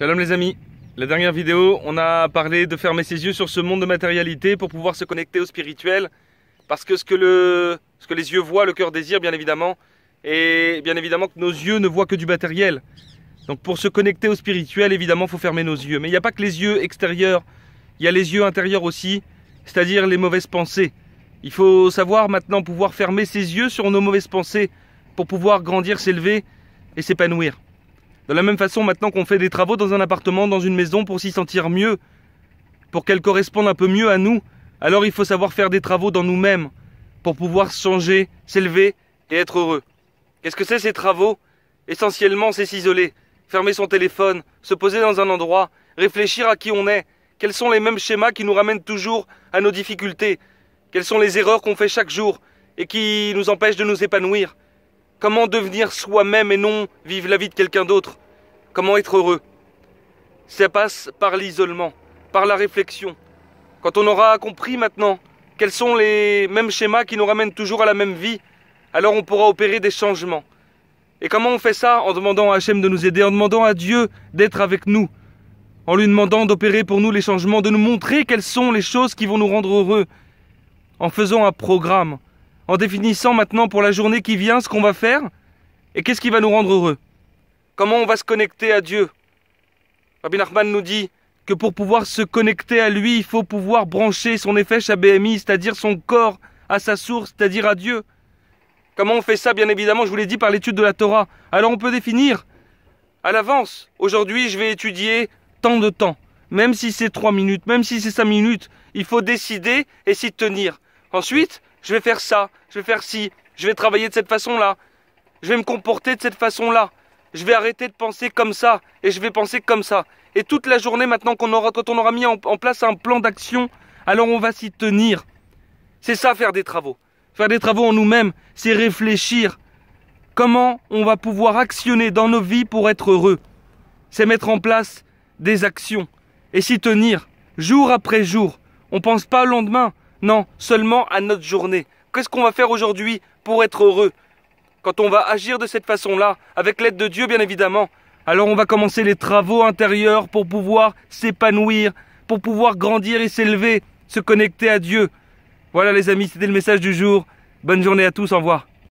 Shalom les amis, la dernière vidéo on a parlé de fermer ses yeux sur ce monde de matérialité pour pouvoir se connecter au spirituel, parce que ce que les yeux voient, le cœur désire bien évidemment, et bien évidemment que nos yeux ne voient que du matériel. Donc pour se connecter au spirituel, évidemment il faut fermer nos yeux. Mais il n'y a pas que les yeux extérieurs, il y a les yeux intérieurs aussi, c'est-à-dire les mauvaises pensées. Il faut savoir maintenant pouvoir fermer ses yeux sur nos mauvaises pensées pour pouvoir grandir, s'élever et s'épanouir. De la même façon, maintenant qu'on fait des travaux dans un appartement, dans une maison, pour s'y sentir mieux, pour qu'elle corresponde un peu mieux à nous, alors il faut savoir faire des travaux dans nous-mêmes pour pouvoir changer, s'élever et être heureux. Qu'est-ce que c'est ces travaux? Essentiellement, c'est s'isoler, fermer son téléphone, se poser dans un endroit, réfléchir à qui on est, quels sont les mêmes schémas qui nous ramènent toujours à nos difficultés, quelles sont les erreurs qu'on fait chaque jour et qui nous empêchent de nous épanouir. Comment devenir soi-même et non vivre la vie de quelqu'un d'autre? Comment être heureux? Ça passe par l'isolement, par la réflexion. Quand on aura compris maintenant quels sont les mêmes schémas qui nous ramènent toujours à la même vie, alors on pourra opérer des changements. Et comment on fait ça? En demandant à Hachem de nous aider, en demandant à Dieu d'être avec nous, en lui demandant d'opérer pour nous les changements, de nous montrer quelles sont les choses qui vont nous rendre heureux, en faisant un programme, en définissant maintenant pour la journée qui vient ce qu'on va faire et qu'est-ce qui va nous rendre heureux. Comment on va se connecter à Dieu? Rabbi Nachman nous dit que pour pouvoir se connecter à lui, il faut pouvoir brancher son nefesh à BMI, c'est-à-dire son corps à sa source, c'est-à-dire à Dieu. Comment on fait ça? Bien évidemment, je vous l'ai dit, par l'étude de la Torah. Alors on peut définir à l'avance. Aujourd'hui, je vais étudier tant de temps. Même si c'est 3 minutes, même si c'est 5 minutes, il faut décider et s'y tenir. Ensuite, je vais faire ça, je vais faire ci, je vais travailler de cette façon-là, je vais me comporter de cette façon-là, je vais arrêter de penser comme ça, et je vais penser comme ça. Et toute la journée maintenant, quand on aura mis en place un plan d'action, alors on va s'y tenir. C'est ça faire des travaux. Faire des travaux en nous-mêmes, c'est réfléchir comment on va pouvoir actionner dans nos vies pour être heureux. C'est mettre en place des actions et s'y tenir jour après jour. On ne pense pas au lendemain. Non, seulement à notre journée. Qu'est-ce qu'on va faire aujourd'hui pour être heureux? Quand on va agir de cette façon-là, avec l'aide de Dieu bien évidemment, alors on va commencer les travaux intérieurs pour pouvoir s'épanouir, pour pouvoir grandir et s'élever, se connecter à Dieu. Voilà les amis, c'était le message du jour. Bonne journée à tous, au revoir.